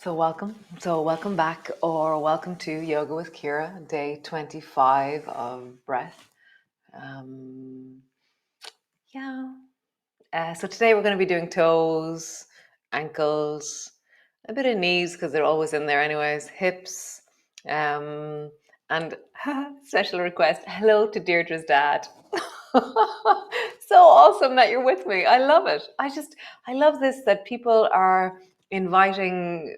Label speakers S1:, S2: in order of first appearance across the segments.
S1: So welcome back, or welcome to Yoga with Ciara, day 25 of breath. Um, yeah. So today we're going to be doing toes, ankles, a bit of knees because they're always in there anyways, hips, and special request, hello to Deirdre's dad. So awesome that you're with me. I love it. I love this, that people are inviting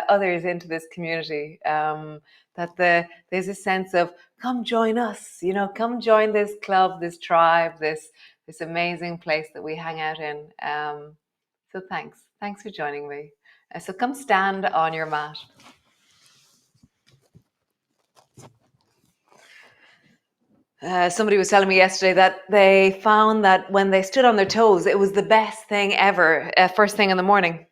S1: others into this community. There's a sense of come join us, come join this club, this tribe, this amazing place that we hang out in. So thanks for joining me. So come stand on your mat. Somebody was telling me yesterday that they found that when they stood on their toes, it was the best thing ever, first thing in the morning.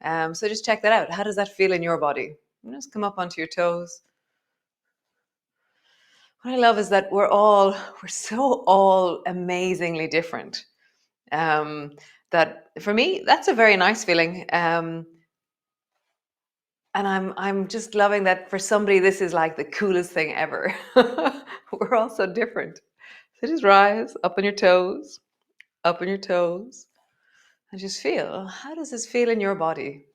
S1: So just check that out. How does that feel in your body? Just come up onto your toes. What I love is that we're so all amazingly different. That for me, that's a very nice feeling. And I'm just loving that for somebody, this is like the coolest thing ever. We're all so different. So just rise up on your toes, up on your toes, and just feel, how does this feel in your body?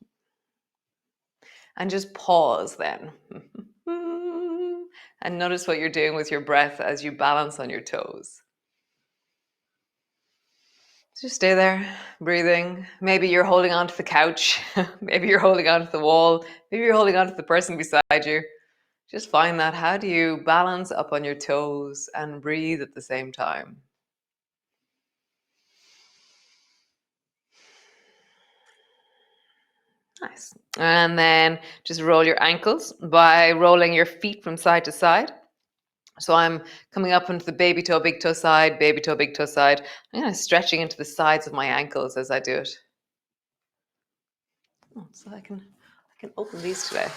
S1: And just pause then. And notice what you're doing with your breath as you balance on your toes. Just stay there, breathing. Maybe you're holding onto the couch. Maybe you're holding onto the wall. Maybe you're holding onto the person beside you. Just find that. How do you balance up on your toes and breathe at the same time? Nice. And then just roll your ankles by rolling your feet from side to side. So I'm coming up into the baby toe, big toe side, baby toe, big toe side. I'm kind of stretching into the sides of my ankles as I do it. So I can open these today.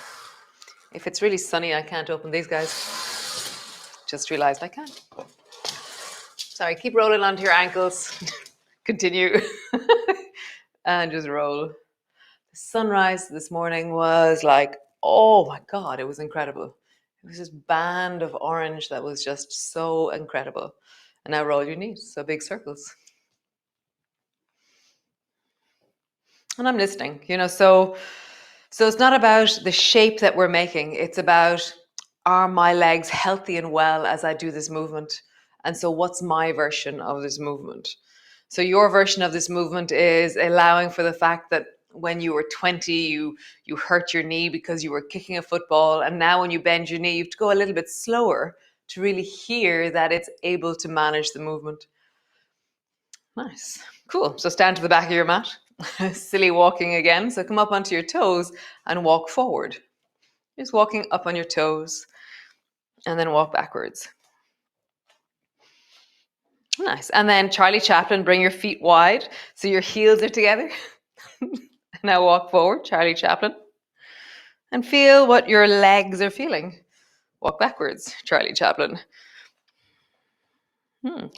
S1: If it's really sunny, I can't open these guys. Just realized I can't. Sorry, keep rolling onto your ankles. Continue. And just roll. The sunrise this morning was like, oh my God, it was incredible. It was this band of orange that was just so incredible. And now roll your knees, so big circles. And I'm listening, so it's not about the shape that we're making. It's about, are my legs healthy and well as I do this movement? And so what's my version of this movement? So your version of this movement is allowing for the fact that when you were 20, you hurt your knee because you were kicking a football. And now when you bend your knee, you have to go a little bit slower to really hear that it's able to manage the movement. Nice. Cool. So stand to the back of your mat. Silly walking again. So come up onto your toes and walk forward. Just walking up on your toes and then walk backwards. Nice. And then Charlie Chaplin, bring your feet wide so your heels are together. Now walk forward, Charlie Chaplin. And feel what your legs are feeling. Walk backwards, Charlie Chaplin.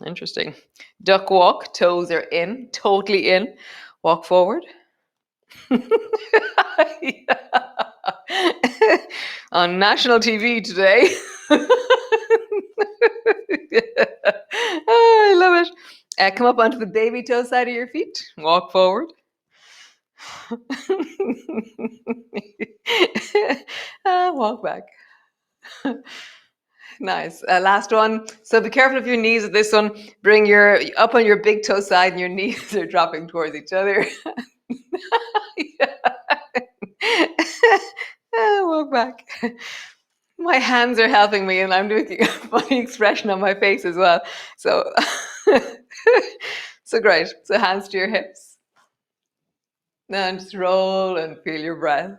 S1: Interesting. Duck walk, toes are in, totally in. Walk forward. On national TV today. Oh, I love it. Come up onto the baby toe side of your feet. Walk forward. Walk back. Nice. Last one. So be careful of your knees with this one. Bring your up on your big toe side and your knees are dropping towards each other. Walk back. My hands are helping me and I'm doing a funny expression on my face as well. So, so great. So hands to your hips. Now just roll and feel your breath.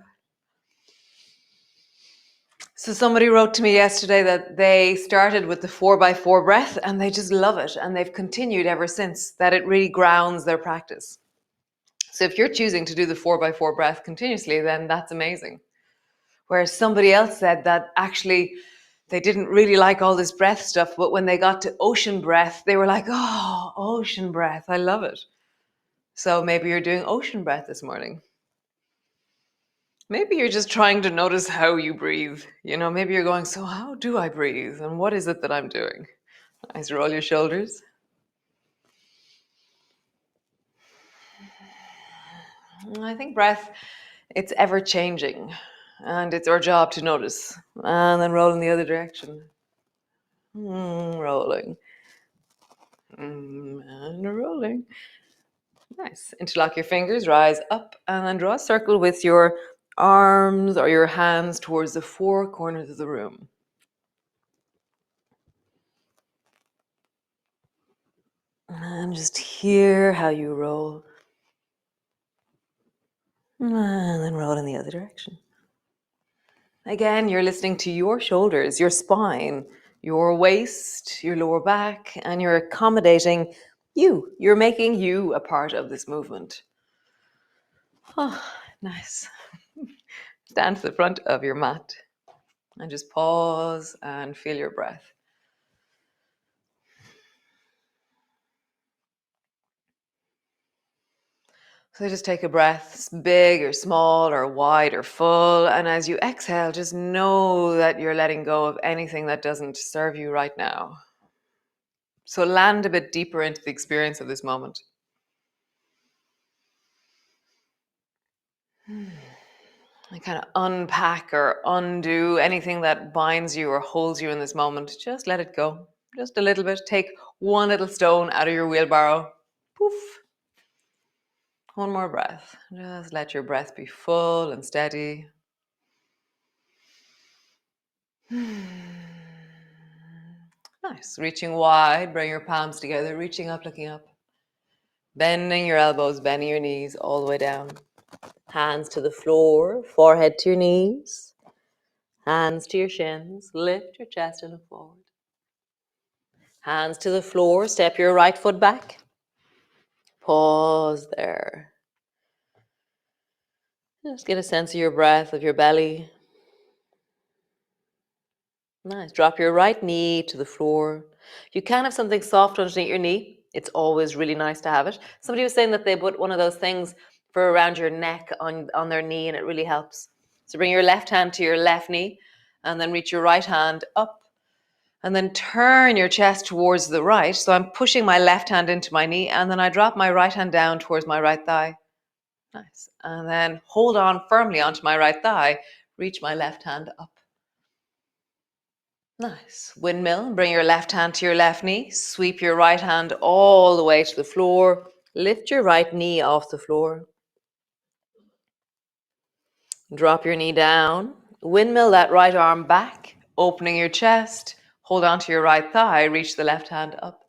S1: So somebody wrote to me yesterday that they started with the 4x4 breath and they just love it. And they've continued ever since, that it really grounds their practice. So if you're choosing to do the 4x4 breath continuously, then that's amazing. Whereas somebody else said that actually they didn't really like all this breath stuff, but when they got to ocean breath, they were like, oh, ocean breath, I love it. So maybe you're doing ocean breath this morning. Maybe you're just trying to notice how you breathe. Maybe you're going, so how do I breathe? And what is it that I'm doing? Nice, roll your shoulders. I think breath, it's ever changing. And it's our job to notice. And then roll in the other direction. Rolling. And rolling. Nice. Interlock your fingers, rise up, and then draw a circle with your arms or your hands towards the four corners of the room. And just hear how you roll. And then roll in the other direction. Again, you're listening to your shoulders, your spine, your waist, your lower back, and you're accommodating you. You're making you a part of this movement. Oh, nice. Stand to the front of your mat and just pause and feel your breath. So just take a breath, big or small or wide or full. And as you exhale, just know that you're letting go of anything that doesn't serve you right now. So land a bit deeper into the experience of this moment. And kind of unpack or undo anything that binds you or holds you in this moment. Just let it go. Just a little bit. Take one little stone out of your wheelbarrow. Poof. One more breath. Just let your breath be full and steady. Nice. Reaching wide, bring your palms together, reaching up, looking up. Bending your elbows, bending your knees all the way down. Hands to the floor, forehead to your knees. Hands to your shins, lift your chest and look forward. Hands to the floor, step your right foot back. Pause there. Just get a sense of your breath, of your belly. Nice. Drop your right knee to the floor. You can have something soft underneath your knee. It's always really nice to have it. Somebody was saying that they put one of those things for around your neck on their knee, and it really helps. So bring your left hand to your left knee and then reach your right hand up and then turn your chest towards the right. So I'm pushing my left hand into my knee and then I drop my right hand down towards my right thigh. Nice. And then hold on firmly onto my right thigh. Reach my left hand up. Nice. Windmill. Bring your left hand to your left knee. Sweep your right hand all the way to the floor. Lift your right knee off the floor. Drop your knee down. Windmill that right arm back, opening your chest. Hold on to your right thigh. Reach the left hand up.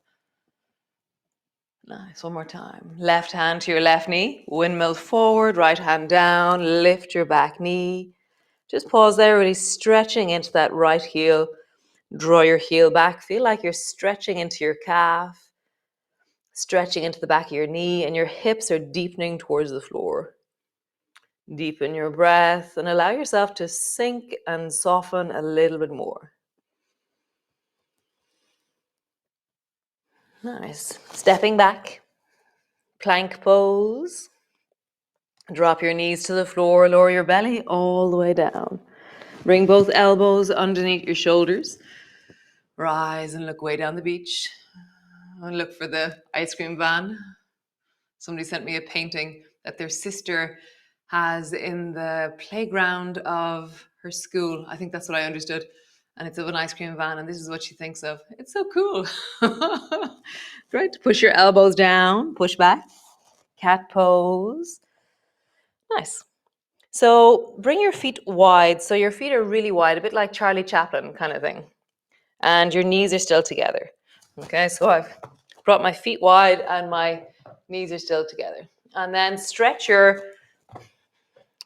S1: Nice. One more time. Left hand to your left knee. Windmill forward, right hand down. Lift your back knee. Just pause there, really stretching into that right heel. Draw your heel back. Feel like you're stretching into your calf, stretching into the back of your knee, and your hips are deepening towards the floor. Deepen your breath and allow yourself to sink and soften a little bit more. Nice. Stepping back, plank pose. Drop your knees to the floor, lower your belly all the way down. Bring both elbows underneath your shoulders. Rise and look way down the beach. And look for the ice cream van. Somebody sent me a painting that their sister has in the playground of her school. I think that's what I understood. And it's of an ice cream van, and this is what she thinks of. It's so cool. Great. Push your elbows down, push back. Cat pose. Nice. So bring your feet wide. So your feet are really wide, a bit like Charlie Chaplin kind of thing. And your knees are still together. Okay, so I've brought my feet wide and my knees are still together. And then stretch your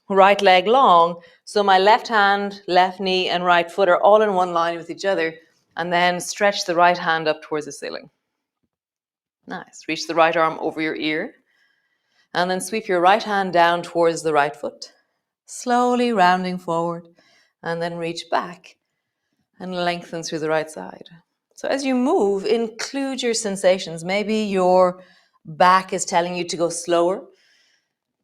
S1: right leg long. So my left hand, left knee, and right foot are all in one line with each other. And then stretch the right hand up towards the ceiling. Nice. Reach the right arm over your ear. And then sweep your right hand down towards the right foot. Slowly rounding forward. And then reach back and lengthen through the right side. So as you move, include your sensations. Maybe your back is telling you to go slower.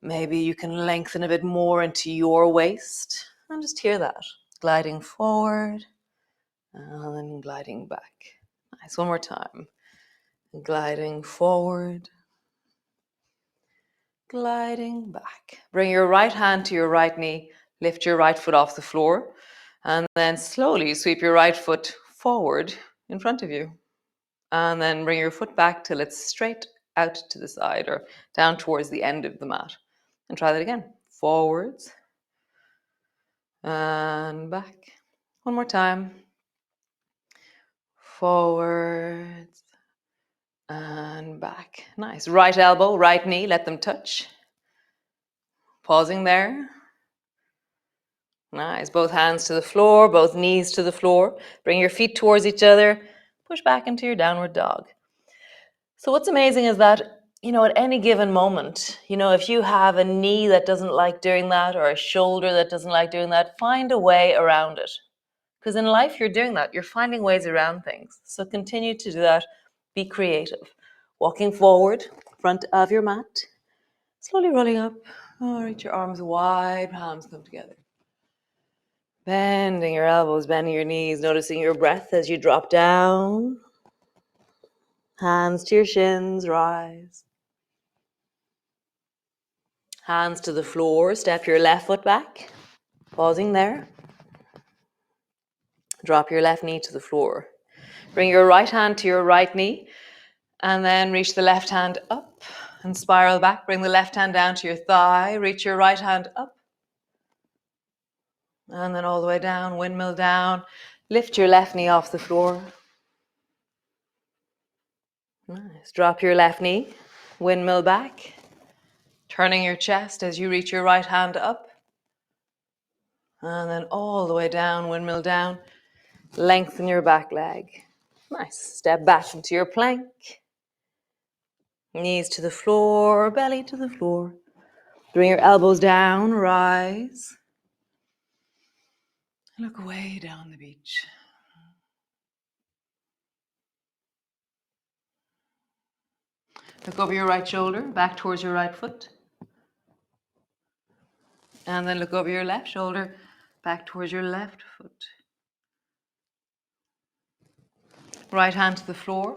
S1: Maybe you can lengthen a bit more into your waist and just hear that. Gliding forward and then gliding back. Nice, one more time. Gliding forward, gliding back. Bring your right hand to your right knee, lift your right foot off the floor, and then slowly sweep your right foot forward in front of you. And then bring your foot back till it's straight out to the side or down towards the end of the mat. And try that again. Forwards and back. One more time. Forwards and back. Nice. Right elbow, right knee, let them touch. Pausing there. Nice. Both hands to the floor, both knees to the floor. Bring your feet towards each other. Push back into your downward dog. So what's amazing is that, at any given moment, if you have a knee that doesn't like doing that or a shoulder that doesn't like doing that, find a way around it. Because in life, you're doing that. You're finding ways around things. So continue to do that. Be creative. Walking forward, front of your mat. Slowly rolling up. Oh, reach your arms wide, palms come together. Bending your elbows, bending your knees, noticing your breath as you drop down. Hands to your shins, rise. Hands to the floor, step your left foot back. Pausing there. Drop your left knee to the floor. Bring your right hand to your right knee and then reach the left hand up and spiral back. Bring the left hand down to your thigh. Reach your right hand up and then all the way down, windmill down. Lift your left knee off the floor. Nice. Drop your left knee, windmill back. Turning your chest as you reach your right hand up. And then all the way down, windmill down. Lengthen your back leg. Nice. Step back into your plank. Knees to the floor, belly to the floor. Bring your elbows down, rise. Look way down the beach. Look over your right shoulder, back towards your right foot. And then look over your left shoulder, back towards your left foot. Right hand to the floor.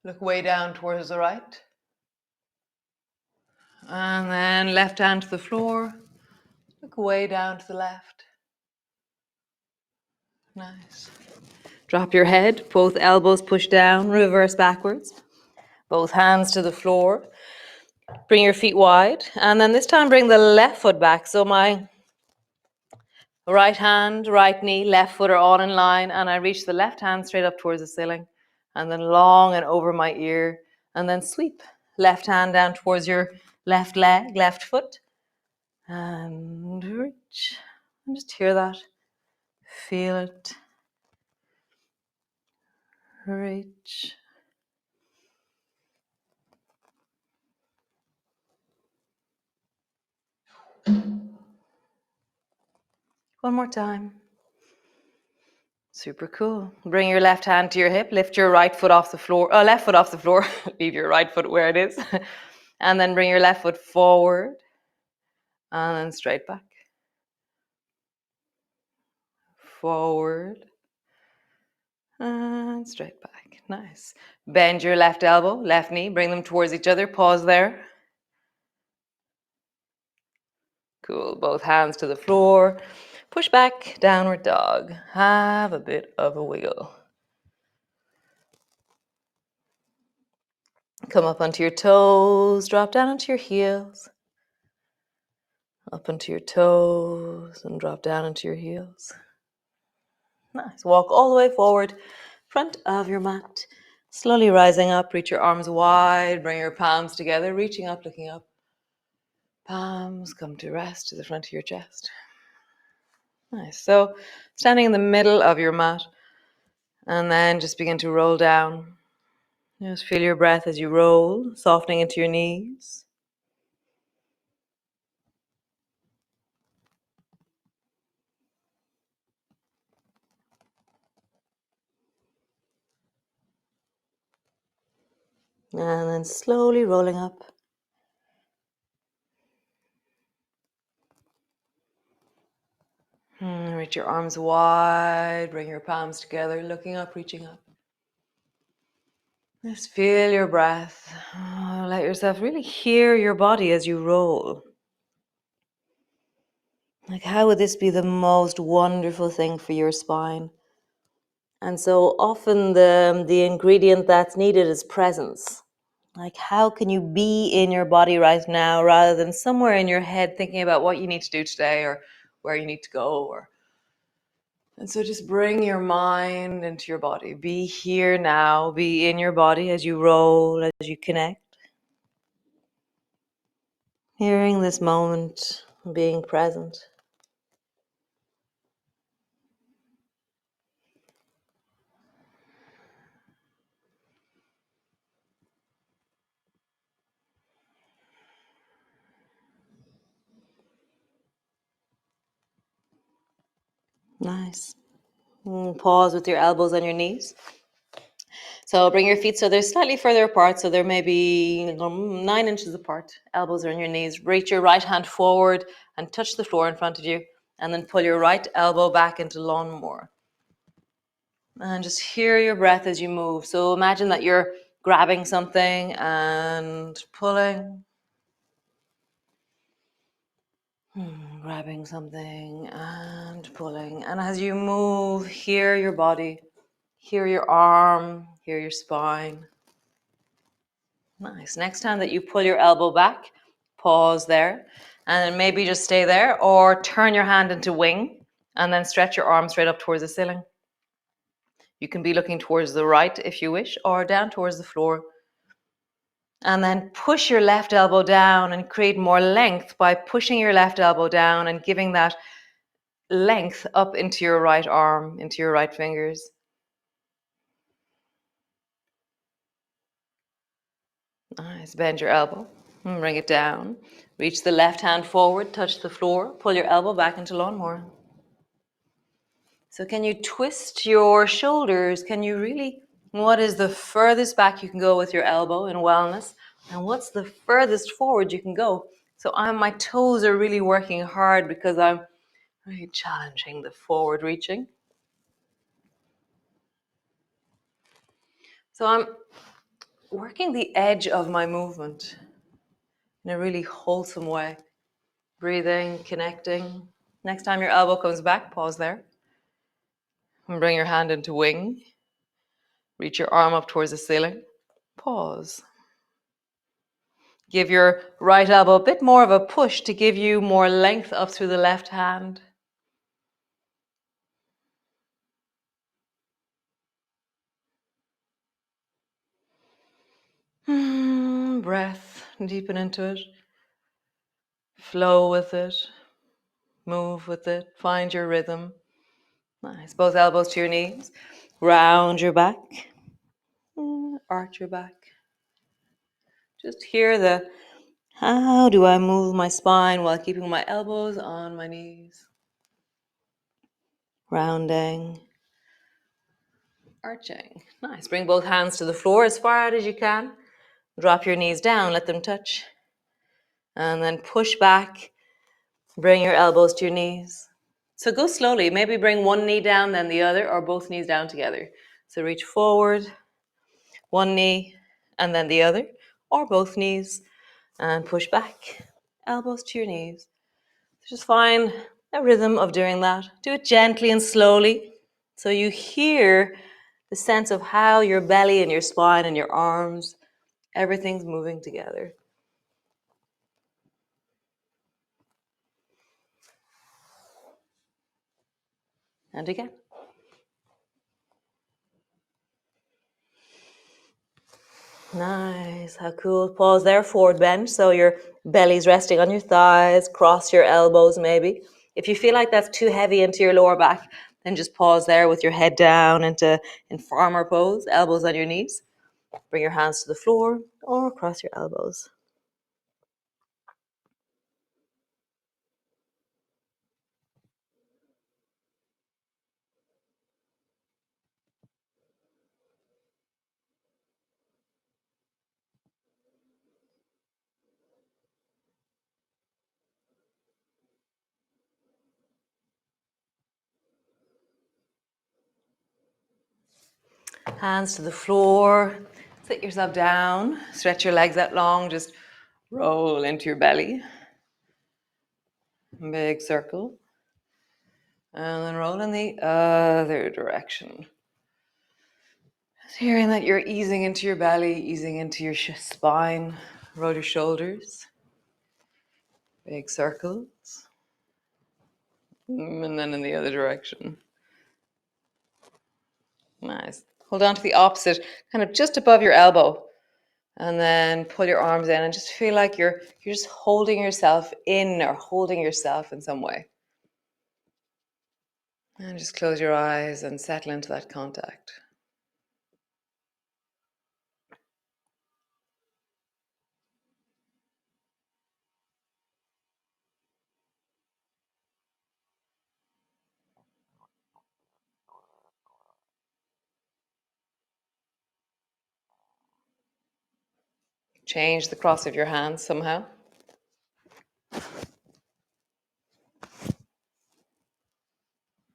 S1: Look way down towards the right. And then left hand to the floor. Look way down to the left. Nice. Drop your head, both elbows push down, reverse backwards. Both hands to the floor. Bring your feet wide. And then this time bring the left foot back. So my right hand, right knee, left foot are all in line. And I reach the left hand straight up towards the ceiling. And then long and over my ear. And then sweep. Left hand down towards your left leg, left foot. And reach. And just hear that. Feel it. Reach. One more time. Super cool. Bring your left hand to your hip. Lift your right foot off the floor. Left foot off the floor. Leave your right foot where it is. And then bring your left foot forward. And then straight back. Forward. And straight back. Nice. Bend your left elbow, left knee. Bring them towards each other. Pause there. Cool. Both hands to the floor. Push back. Downward dog. Have a bit of a wiggle. Come up onto your toes. Drop down onto your heels. Up onto your toes and drop down into your heels. Nice. Walk all the way forward, front of your mat. Slowly rising up, reach your arms wide, bring your palms together, reaching up, looking up. Palms come to rest to the front of your chest. Nice. So standing in the middle of your mat and then just begin to roll down. Just feel your breath as you roll, softening into your knees. And then slowly rolling up. reach your arms wide, bring your palms together, looking up, reaching up. Just feel your breath. Let yourself really hear your body as you roll. Like, how would this be the most wonderful thing for your spine? And so often the ingredient that's needed is presence. Like, how can you be in your body right now rather than somewhere in your head thinking about what you need to do today or where you need to go? And so just bring your mind into your body. Be here now. Be in your body as you roll, as you connect. Hearing this moment, being present. Nice. Pause with your elbows on your knees. So bring your feet so they're slightly further apart. So they're maybe 9 inches apart. Elbows are on your knees. Reach your right hand forward and touch the floor in front of you. And then pull your right elbow back into lawnmower. And just hear your breath as you move. So imagine that you're grabbing something and pulling. Grabbing something and pulling. And as you move, hear your body. Hear your arm. Hear your spine. Nice. Next time that you pull your elbow back, pause there. And then maybe just stay there or turn your hand into wing and then stretch your arm straight up towards the ceiling. You can be looking towards the right if you wish or down towards the floor. And then push your left elbow down and create more length by pushing your left elbow down and giving that length up into your right arm, into your right fingers. Nice. Bend your elbow and bring it down. Reach the left hand forward, touch the floor, pull your elbow back into lawnmower. So can you twist your shoulders? What is the furthest back you can go with your elbow in wellness? And what's the furthest forward you can go? So my toes are really working hard because I'm really challenging the forward reaching. So I'm working the edge of my movement in a really wholesome way. Breathing, connecting. Next time your elbow comes back, pause there. And bring your hand into wing. Reach your arm up towards the ceiling. Pause. Give your right elbow a bit more of a push to give you more length up through the left hand. Breath, deepen into it. Flow with it. Move with it. Find your rhythm. Nice. Both elbows to your knees. Round your back. Arch your back. Just hear how do I move my spine while keeping my elbows on my knees? Rounding. Arching. Nice. Bring both hands to the floor as far out as you can. Drop your knees down, let them touch. And then push back. Bring your elbows to your knees. So go slowly. Maybe bring one knee down, then the other, or both knees down together. So reach forward, one knee, and then the other, or both knees, and push back. Elbows to your knees. Just find a rhythm of doing that. Do it gently and slowly so you hear the sense of how your belly and your spine and your arms, everything's moving together. And again. Nice. How cool. Pause there, forward bend. So your belly's resting on your thighs. Cross your elbows maybe. If you feel like that's too heavy into your lower back, then just pause there with your head down in farmer pose, elbows on your knees. Bring your hands to the floor or cross your elbows. Hands to the floor. Sit yourself down. Stretch your legs out long. Just roll into your belly. Big circle. And then roll in the other direction. Just hearing that you're easing into your belly, easing into your spine. Roll your shoulders. Big circles. And then in the other direction. Nice. Hold on to the opposite, kind of just above your elbow. And then pull your arms in and just feel like you're just holding yourself in or holding yourself in some way. And just close your eyes and settle into that contact. Change the cross of your hands somehow.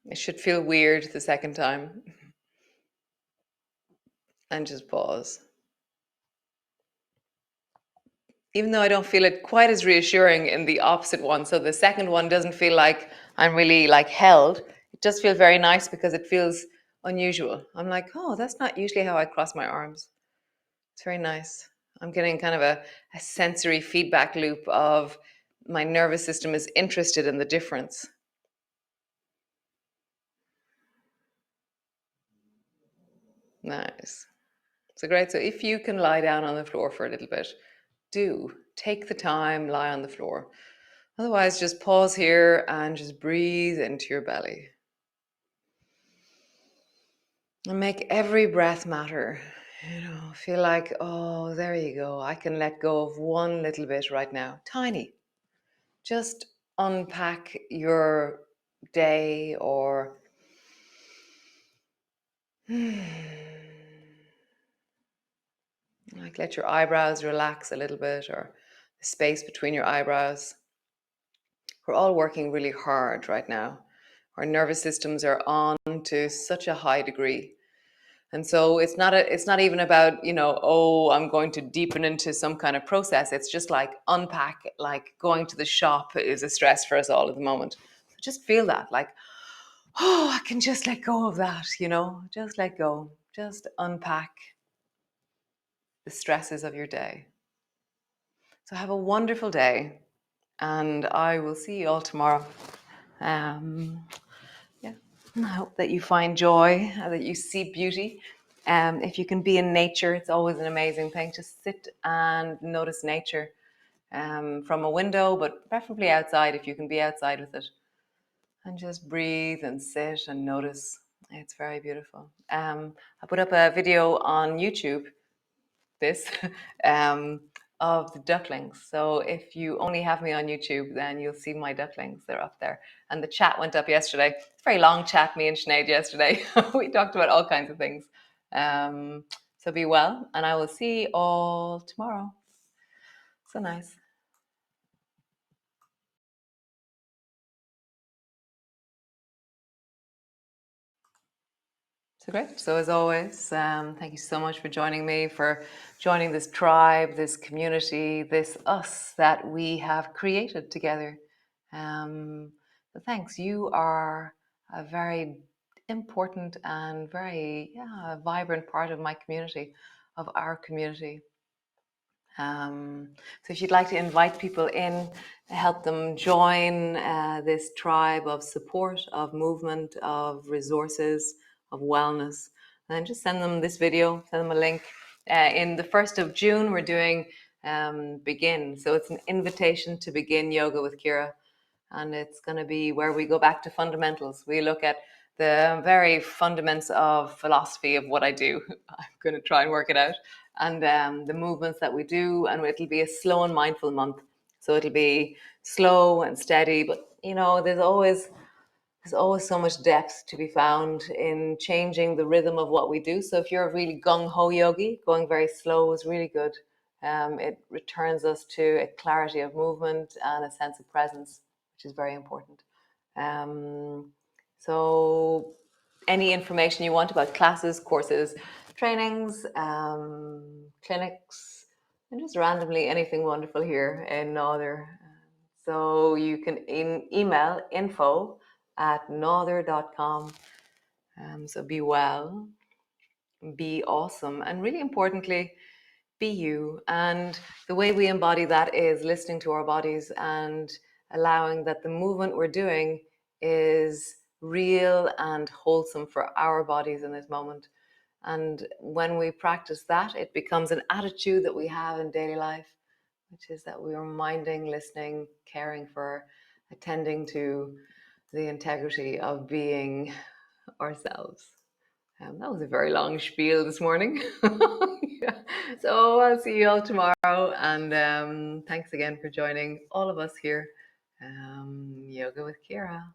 S1: It should feel weird the second time. And just pause. Even though I don't feel it quite as reassuring in the opposite one. So the second one doesn't feel like I'm really like held. It does feel very nice because it feels unusual. I'm like, oh, that's not usually how I cross my arms. It's very nice. I'm getting kind of a sensory feedback loop of my nervous system is interested in the difference. Nice. So great. So if you can lie down on the floor for a little bit, do take the time, lie on the floor. Otherwise, just pause here and just breathe into your belly. And make every breath matter. Feel like, oh, there you go. I can let go of one little bit right now. Tiny. Just unpack your day or like let your eyebrows relax a little bit or the space between your eyebrows. We're all working really hard right now. Our nervous systems are on to such a high degree. And so it's not even about, oh, I'm going to deepen into some kind of process. It's just like unpack, like going to the shop is a stress for us all at the moment. So just feel that, like, oh, I can just let go of that, just let go, just unpack the stresses of your day. So have a wonderful day, and I will see you all tomorrow. Yeah, I hope that you find joy, that you see beauty. If you can be in nature, it's always an amazing thing. Just sit and notice nature from a window, but preferably outside if you can be outside with it. And just breathe and sit and notice. It's very beautiful. I put up a video on YouTube, this, of the ducklings. So if you only have me on YouTube, then you'll see my ducklings. They're up there. And the chat went up yesterday. It's a very long chat, me and Sinead yesterday. We talked about all kinds of things. So be well, and I will see you all tomorrow. So nice. So great. So as always, thank you so much for joining me, for joining this tribe, this community, this us that we have created together. So thanks. You are a very important and very vibrant part of my community, of our community. So if you'd like to invite people in, help them join this tribe of support, of movement, of resources, of wellness, then just send them this video, send them a link. In the 1st of June, we're doing Begin. So it's an invitation to begin yoga with Ciara. And it's going to be where we go back to fundamentals. We look at the very fundaments of philosophy of what I do. I'm going to try and work it out. And the movements that we do. And it'll be a slow and mindful month. So it'll be slow and steady. But, there's always so much depth to be found in changing the rhythm of what we do. So if you're a really gung-ho yogi, going very slow is really good. It returns us to a clarity of movement and a sense of presence, which is very important. So any information you want about classes, courses, trainings, clinics, and just randomly anything wonderful here in Northern. So you can email info@norther.com. So be well, be awesome, and really importantly, be you. And the way we embody that is listening to our bodies and allowing that the movement we're doing is real and wholesome for our bodies in this moment. And when we practice that, it becomes an attitude that we have in daily life, which is that we are minding, listening, caring for, attending to the integrity of being ourselves. That was a very long spiel this morning. Yeah. So I'll see you all tomorrow. And thanks again for joining all of us here. Yoga with Ciara.